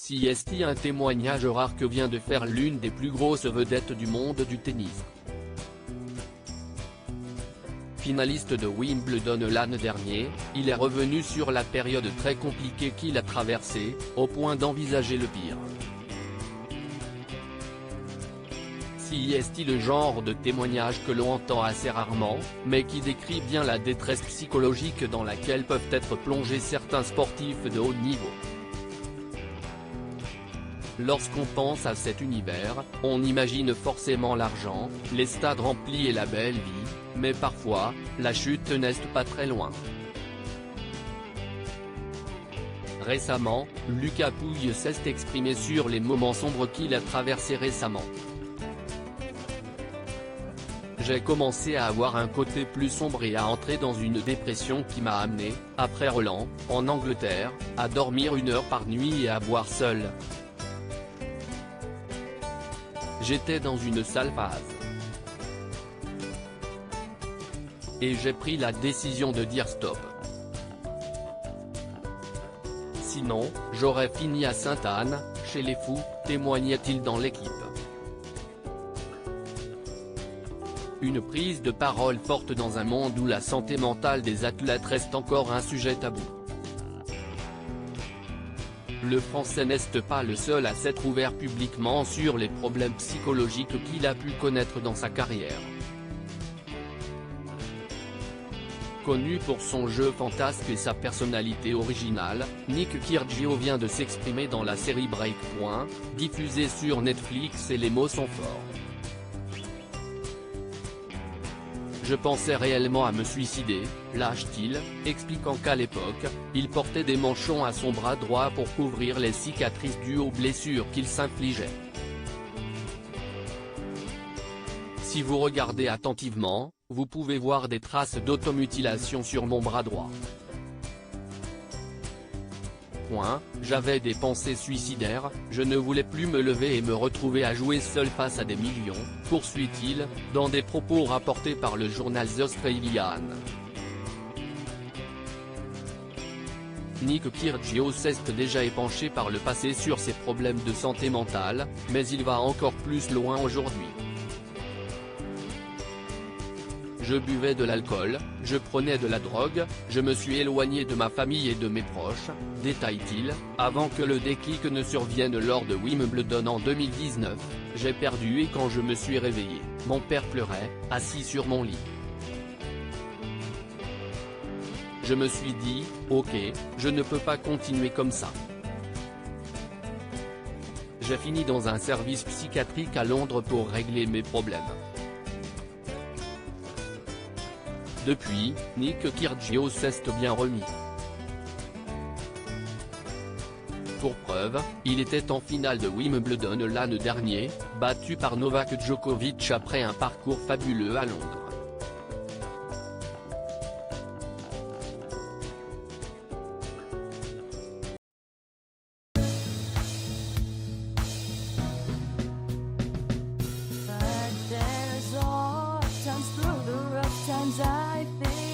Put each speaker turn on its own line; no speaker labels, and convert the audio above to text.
C'est un témoignage rare que vient de faire l'une des plus grosses vedettes du monde du tennis. Finaliste de Wimbledon l'année dernier, il est revenu sur la période très compliquée qu'il a traversée, au point d'envisager le pire. C'est le genre de témoignage que l'on entend assez rarement, mais qui décrit bien la détresse psychologique dans laquelle peuvent être plongés certains sportifs de haut niveau. Lorsqu'on pense à cet univers, on imagine forcément l'argent, les stades remplis et la belle vie, mais parfois, la chute n'est pas très loin. Récemment, Lucas Pouille s'est exprimé sur les moments sombres qu'il a traversés récemment. J'ai commencé à avoir un côté plus sombre et à entrer dans une dépression qui m'a amené, après Roland, en Angleterre, à dormir 1 heure par nuit et à boire seul. J'étais dans une sale phase. Et j'ai pris la décision de dire stop. Sinon, j'aurais fini à Sainte-Anne, chez les fous, témoignait-il dans l'équipe. Une prise de parole forte dans un monde où la santé mentale des athlètes reste encore un sujet tabou. Le Français n'est pas le seul à s'être ouvert publiquement sur les problèmes psychologiques qu'il a pu connaître dans sa carrière. Connu pour son jeu fantasque et sa personnalité originale, Nick Kyrgios vient de s'exprimer dans la série Breakpoint, diffusée sur Netflix et les mots sont forts. Je pensais réellement à me suicider, lâche-t-il, expliquant qu'à l'époque, il portait des manchons à son bras droit pour couvrir les cicatrices dues aux blessures qu'il s'infligeait. Si vous regardez attentivement, vous pouvez voir des traces d'automutilation sur mon bras droit. J'avais des pensées suicidaires, je ne voulais plus me lever et me retrouver à jouer seul face à des millions, poursuit-il, dans des propos rapportés par le journal The Australian. Nick Kyrgios s'est déjà épanché par le passé sur ses problèmes de santé mentale, mais il va encore plus loin aujourd'hui. Je buvais de l'alcool, je prenais de la drogue, je me suis éloigné de ma famille et de mes proches, détaille-t-il, avant que le déclic ne survienne lors de Wimbledon en 2019, j'ai perdu et quand je me suis réveillé, mon père pleurait, assis sur mon lit. Je me suis dit, ok, je ne peux pas continuer comme ça. J'ai fini dans un service psychiatrique à Londres pour régler mes problèmes. Depuis, Nick Kyrgios s'est bien remis. Pour preuve, il était en finale de Wimbledon l'année dernière, battu par Novak Djokovic après un parcours fabuleux à Londres.
But there's oft times through the rough times I think